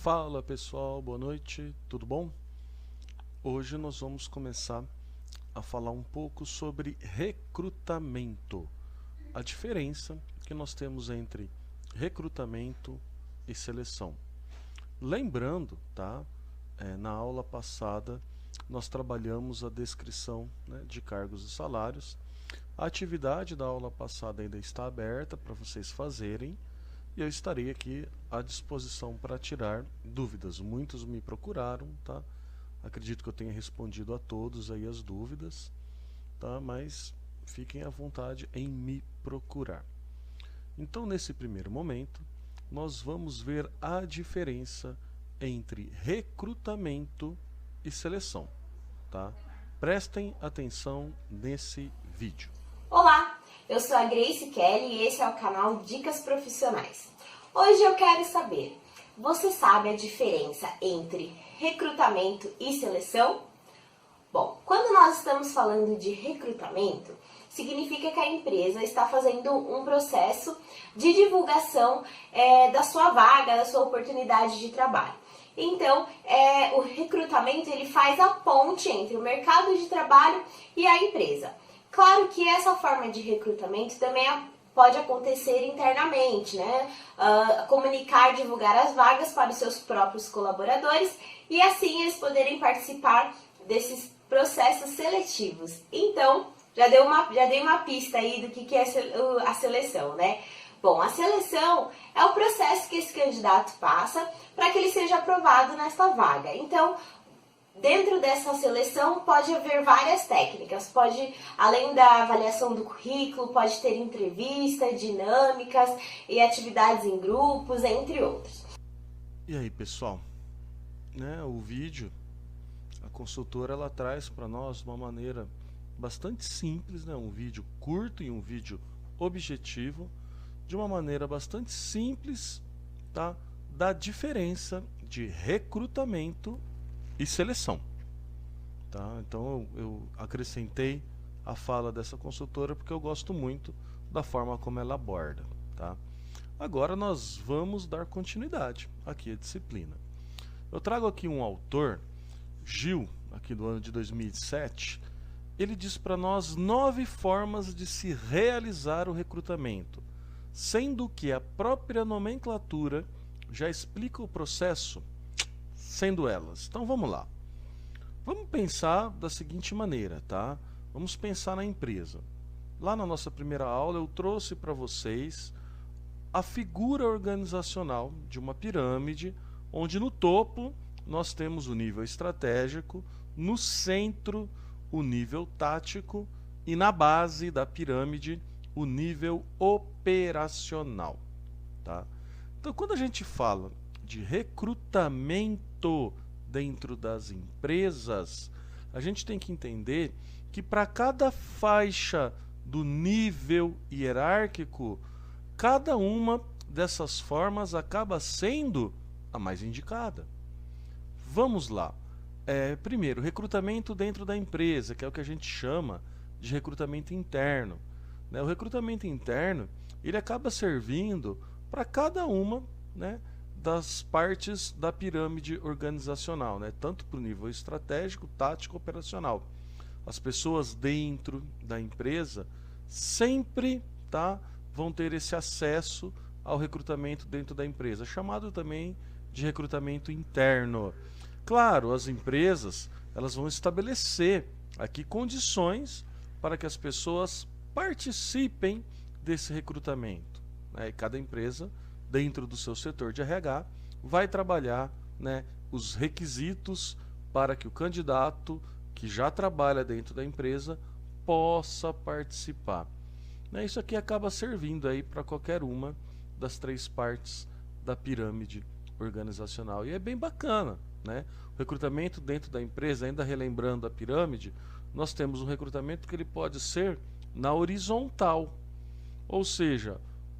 Fala pessoal, boa noite, tudo bom? Hoje nós vamos começar a falar um pouco sobre recrutamento, a diferença que nós temos entre recrutamento e seleção. Lembrando, tá? Na aula passada nós trabalhamos a descrição, né, de cargos e salários. A atividade da aula passada ainda está aberta para vocês fazerem. E eu estarei aqui à disposição para tirar dúvidas. Muitos me procuraram, tá? Acredito que eu tenha respondido a todos aí as dúvidas, tá? Mas fiquem à vontade em me procurar. Então, nesse primeiro momento, nós vamos ver a diferença entre recrutamento e seleção, tá? Prestem atenção nesse vídeo. Olá, eu sou a Grace Kelly e esse é o canal Dicas Profissionais. Hoje eu quero saber, você sabe a diferença entre recrutamento e seleção? Bom, quando nós estamos falando de recrutamento, significa que a empresa está fazendo um processo de divulgação da sua vaga, da sua oportunidade de trabalho. Então, o recrutamento ele faz a ponte entre o mercado de trabalho e a empresa. Claro que essa forma de recrutamento também pode acontecer internamente, né? Comunicar, divulgar as vagas para os seus próprios colaboradores e assim eles poderem participar desses processos seletivos. Então, já dei uma pista aí do que é a seleção, né? Bom, a seleção é o processo que esse candidato passa para que ele seja aprovado nesta vaga. Então, dentro dessa seleção pode haver várias técnicas, além da avaliação do currículo, pode ter entrevista, dinâmicas e atividades em grupos, entre outros. E aí pessoal, né, o vídeo, a consultora ela traz para nós uma maneira bastante simples, né, um vídeo curto e um vídeo objetivo, de uma maneira bastante simples, tá, da diferença de recrutamento e seleção, tá? Então eu acrescentei a fala dessa consultora porque eu gosto muito da forma como ela aborda, tá? Agora nós vamos dar continuidade aqui à disciplina. Eu trago aqui um autor, Gil, aqui do ano de 2007. Ele diz para nós 9 formas de se realizar o recrutamento, sendo que a própria nomenclatura já explica o processo sendo elas. Então vamos lá. Vamos pensar da seguinte maneira, tá? Vamos pensar na empresa. Lá na nossa primeira aula eu trouxe para vocês a figura organizacional de uma pirâmide, onde no topo nós temos o nível estratégico, no centro o nível tático e na base da pirâmide o nível operacional, tá? Então quando a gente fala de recrutamento dentro das empresas, a gente tem que entender que para cada faixa do nível hierárquico, cada uma dessas formas acaba sendo a mais indicada. Vamos lá. Primeiro, recrutamento dentro da empresa, que é o que a gente chama de recrutamento interno, né? O recrutamento interno ele acaba servindo para cada uma, né, das partes da pirâmide organizacional, né? Tanto para o nível estratégico, tático, operacional. As pessoas dentro da empresa sempre, tá, vão ter esse acesso ao recrutamento dentro da empresa, chamado também de recrutamento interno. Claro, as empresas elas vão estabelecer aqui condições para que as pessoas participem desse recrutamento, né? E cada empresa dentro do seu setor de RH, vai trabalhar, né, os requisitos para que o candidato que já trabalha dentro da empresa possa participar, né? Isso aqui acaba servindo aí para qualquer uma das 3 partes da pirâmide organizacional. E é bem bacana, né? O recrutamento dentro da empresa, ainda relembrando a pirâmide, nós temos um recrutamento que ele pode ser na horizontal, ou seja,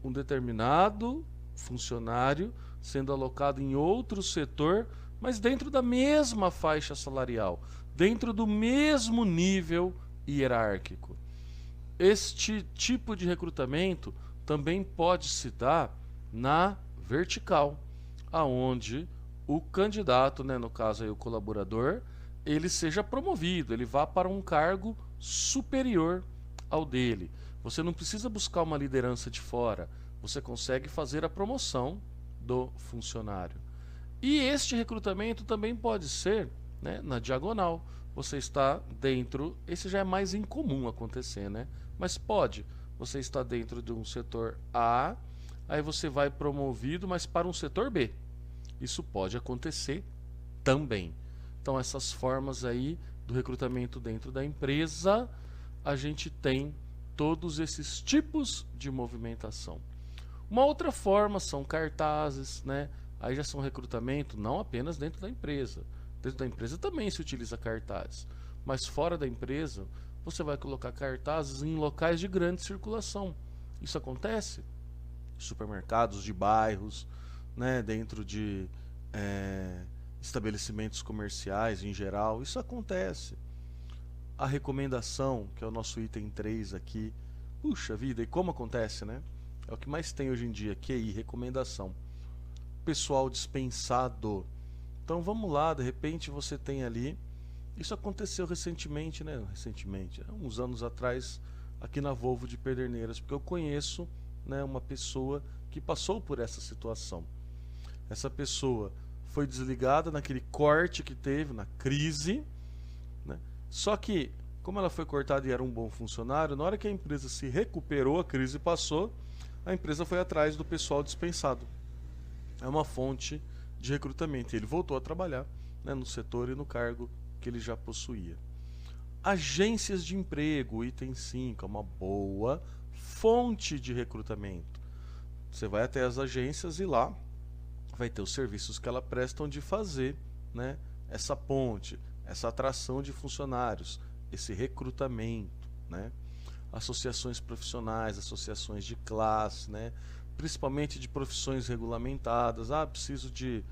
um determinado funcionário sendo alocado em outro setor, mas dentro da mesma faixa salarial, dentro do mesmo nível hierárquico. Este tipo de recrutamento também pode se dar na vertical, aonde o candidato, né, no caso aí o colaborador, ele seja promovido, ele vá para um cargo superior ao dele. Você não precisa buscar uma liderança de fora, você consegue fazer a promoção do funcionário. E este recrutamento também pode ser, né, na diagonal. Você está dentro, esse já é mais incomum acontecer, né? Mas pode. Você está dentro de um setor A, aí você vai promovido, mas para um setor B. Isso pode acontecer também. Então essas formas aí do recrutamento dentro da empresa, a gente tem todos esses tipos de movimentação. Uma outra forma são cartazes, né? Aí já são recrutamento não apenas dentro da empresa. Dentro da empresa também se utiliza cartazes. Mas fora da empresa, você vai colocar cartazes em locais de grande circulação. Isso acontece? Supermercados de bairros, né? Dentro de estabelecimentos comerciais em geral. Isso acontece. A recomendação, que é o nosso item 3 aqui. Puxa vida, e como acontece, né? É o que mais tem hoje em dia, QI, recomendação. Pessoal dispensado. Então vamos lá, de repente você tem ali. Isso aconteceu recentemente, né? Recentemente, uns anos atrás, aqui na Volvo de Pederneiras, porque eu conheço, né, uma pessoa que passou por essa situação. Essa pessoa foi desligada naquele corte que teve, na crise, né? Só que, como ela foi cortada e era um bom funcionário, na hora que a empresa se recuperou, a crise passou, a empresa foi atrás do pessoal dispensado. É uma fonte de recrutamento. Ele voltou a trabalhar, né, no setor e no cargo que ele já possuía. Agências de emprego, item 5, é uma boa fonte de recrutamento. Você vai até as agências e lá vai ter os serviços que ela prestam de fazer, né, essa ponte, essa atração de funcionários, esse recrutamento, né? Associações profissionais, associações de classe, né? Principalmente de profissões regulamentadas. Ah, preciso de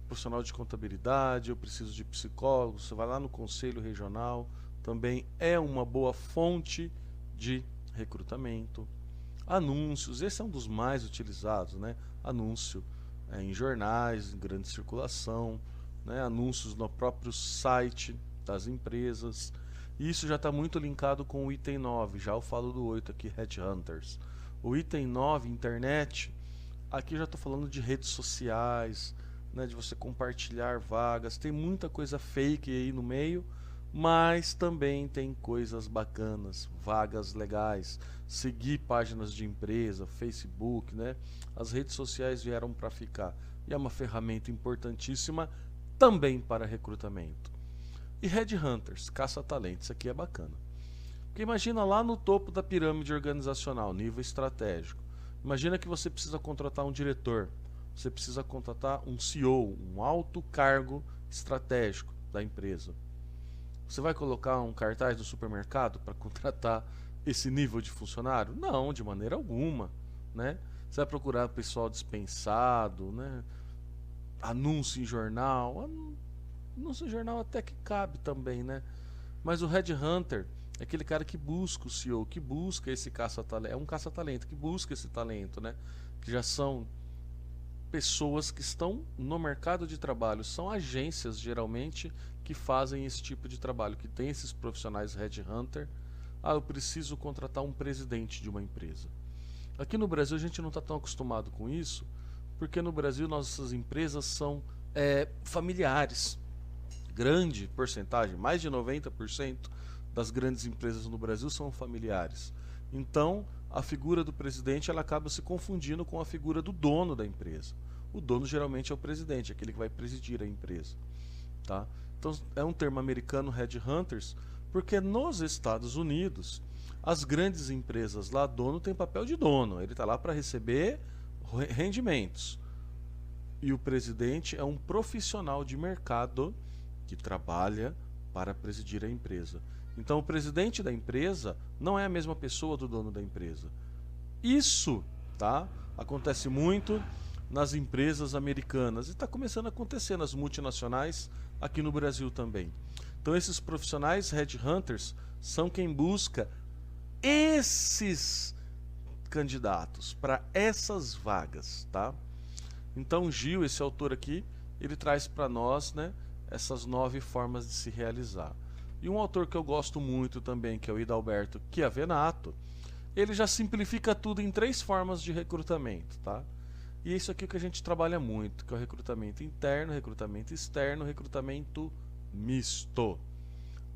profissional de contabilidade, eu preciso de psicólogo. Você vai lá no conselho regional, também é uma boa fonte de recrutamento. Anúncios, esse é um dos mais utilizados, né? Anúncio em jornais, em grande circulação, né? Anúncios no próprio site das empresas. Isso já está muito linkado com o item 9, já eu falo do 8 aqui, Headhunters. O item 9, internet, aqui eu já estou falando de redes sociais, né, de você compartilhar vagas, tem muita coisa fake aí no meio, mas também tem coisas bacanas, vagas legais, seguir páginas de empresa, Facebook, né? As redes sociais vieram para ficar e é uma ferramenta importantíssima também para recrutamento. E Headhunters, caça-talentos, isso aqui é bacana. Porque imagina lá no topo da pirâmide organizacional, nível estratégico. Imagina que você precisa contratar um diretor, você precisa contratar um CEO, um alto cargo estratégico da empresa. Você vai colocar um cartaz no supermercado para contratar esse nível de funcionário? Não, de maneira alguma, né? Você vai procurar pessoal dispensado, né? Anúncio em jornal. Anúncio em jornal até que cabe também, né? Mas o Headhunter é aquele cara que busca o CEO, que busca esse caça-talento, é um caça-talento que busca esse talento, né? Que já são pessoas que estão no mercado de trabalho, são agências geralmente que fazem esse tipo de trabalho, que tem esses profissionais Headhunter. Ah, eu preciso contratar um presidente de uma empresa. Aqui no Brasil a gente não está tão acostumado com isso, porque no Brasil nossas empresas são familiares. Grande porcentagem, mais de 90% das grandes empresas no Brasil são familiares. Então, a figura do presidente ela acaba se confundindo com a figura do dono da empresa. O dono geralmente é o presidente, aquele que vai presidir a empresa. Tá? Então, é um termo americano, Headhunters, porque nos Estados Unidos, as grandes empresas lá, dono tem papel de dono, ele está lá para receber rendimentos. E o presidente é um profissional de mercado que trabalha para presidir a empresa. Então o presidente da empresa não é a mesma pessoa do dono da empresa. Isso, tá, acontece muito nas empresas americanas e está começando a acontecer nas multinacionais aqui no Brasil também. Então esses profissionais Headhunters são quem busca esses candidatos para essas vagas, tá? Então Gil, esse autor aqui, ele traz para nós, né, essas 9 formas de se realizar. E um autor que eu gosto muito também, que é o Hidalberto Chiavenato, ele já simplifica tudo em 3 formas de recrutamento, tá? E é isso aqui que a gente trabalha muito, que é o recrutamento interno, recrutamento externo, recrutamento misto.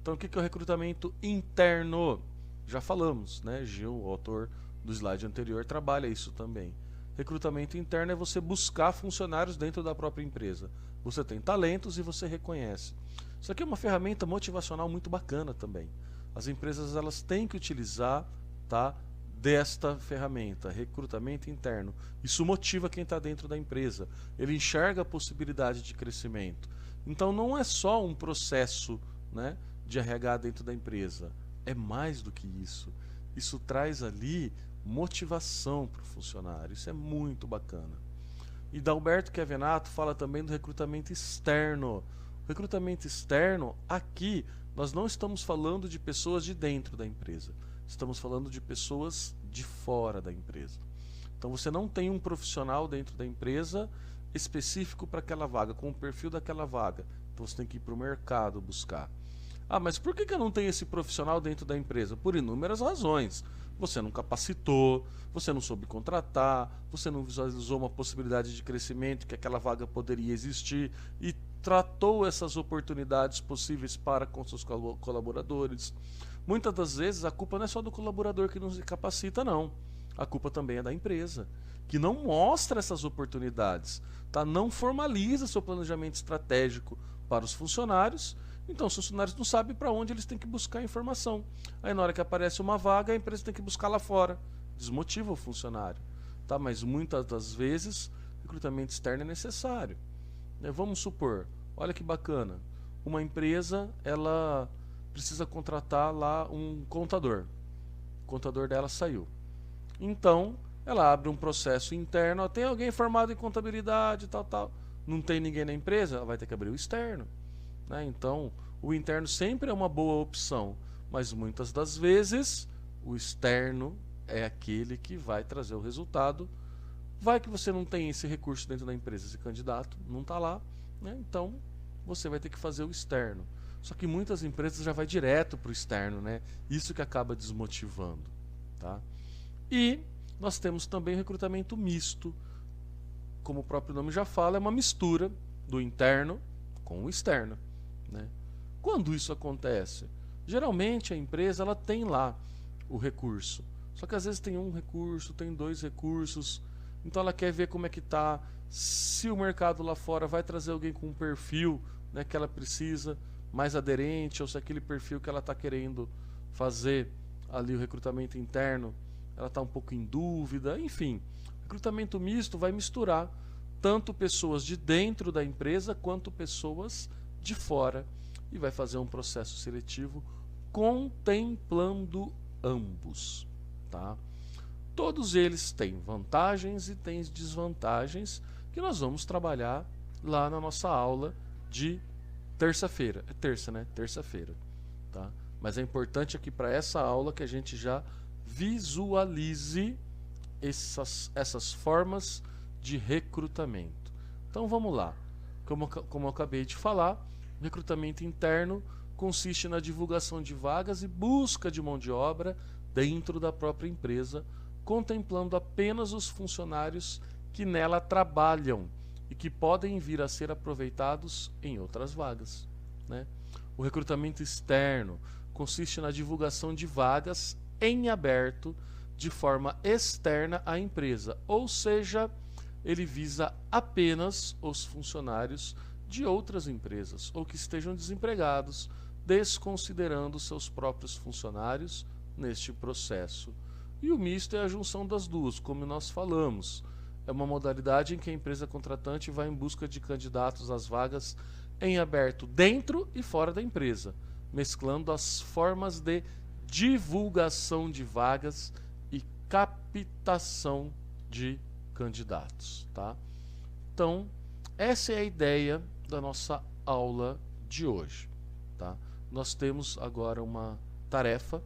Então o que é o recrutamento interno? Já falamos, né? Gil, o autor do slide anterior, trabalha isso também. Recrutamento interno é você buscar funcionários dentro da própria empresa. Você tem talentos e você reconhece. Isso aqui é uma ferramenta motivacional muito bacana também. As empresas elas têm que utilizar, tá, desta ferramenta, recrutamento interno. Isso motiva quem está dentro da empresa. Ele enxerga a possibilidade de crescimento. Então não é só um processo, né, de RH dentro da empresa. É mais do que isso. Isso traz ali motivação para o funcionário. Isso é muito bacana. E Dalberto Chiavenato fala também do recrutamento externo. O recrutamento externo, aqui, nós não estamos falando de pessoas de dentro da empresa. Estamos falando de pessoas de fora da empresa. Então você não tem um profissional dentro da empresa específico para aquela vaga, com o perfil daquela vaga. Então você tem que ir para o mercado buscar. Ah, mas por que eu não tenho esse profissional dentro da empresa? Por inúmeras razões. Você não capacitou, você não soube contratar, você não visualizou uma possibilidade de crescimento, que aquela vaga poderia existir e tratou essas oportunidades possíveis para com seus colaboradores. Muitas das vezes a culpa não é só do colaborador que não se capacita, não. A culpa também é da empresa, que não mostra essas oportunidades, tá? Não formaliza seu planejamento estratégico para os funcionários. Então os funcionários não sabem para onde eles têm que buscar informação. Aí na hora que aparece uma vaga, a empresa tem que buscar lá fora. Desmotiva o funcionário. Tá? Mas muitas das vezes, recrutamento externo é necessário. Vamos supor, olha que bacana, uma empresa ela precisa contratar lá um contador. O contador dela saiu. Então, ela abre um processo interno. Tem alguém formado em contabilidade, tal, tal. Não tem ninguém na empresa, ela vai ter que abrir o externo. Então, o interno sempre é uma boa opção, mas muitas das vezes o externo é aquele que vai trazer o resultado. Vai que você não tem esse recurso dentro da empresa, esse candidato não está lá, né? Então você vai ter que fazer o externo. Só que muitas empresas já vai direto para o externo, né? Isso que acaba desmotivando. Tá? E nós temos também o recrutamento misto. Como o próprio nome já fala, é uma mistura do interno com o externo. Né? Quando isso acontece? Geralmente a empresa ela tem lá o recurso, só que às vezes tem um recurso, tem 2 recursos, então ela quer ver como é que está, se o mercado lá fora vai trazer alguém com um perfil, né, que ela precisa, mais aderente, ou se aquele perfil que ela está querendo fazer ali o recrutamento interno, ela está um pouco em dúvida, enfim. O recrutamento misto vai misturar tanto pessoas de dentro da empresa quanto pessoas de fora e vai fazer um processo seletivo contemplando ambos, tá? Todos eles têm vantagens e têm desvantagens que nós vamos trabalhar lá na nossa aula de terça-feira. É terça, né? Terça-feira, tá? Mas é importante aqui para essa aula que a gente já visualize essas formas de recrutamento. Então vamos lá. Como eu acabei de falar, recrutamento interno consiste na divulgação de vagas e busca de mão de obra dentro da própria empresa, contemplando apenas os funcionários que nela trabalham e que podem vir a ser aproveitados em outras vagas. Né? O recrutamento externo consiste na divulgação de vagas em aberto de forma externa à empresa, ou seja, ele visa apenas os funcionários de outras empresas ou que estejam desempregados, desconsiderando seus próprios funcionários neste processo. E o misto é a junção das duas, como nós falamos. É uma modalidade em que a empresa contratante vai em busca de candidatos às vagas em aberto dentro e fora da empresa, mesclando as formas de divulgação de vagas e captação de candidatos. Tá? Então, essa é a ideia da nossa aula de hoje. Tá? Nós temos agora uma tarefa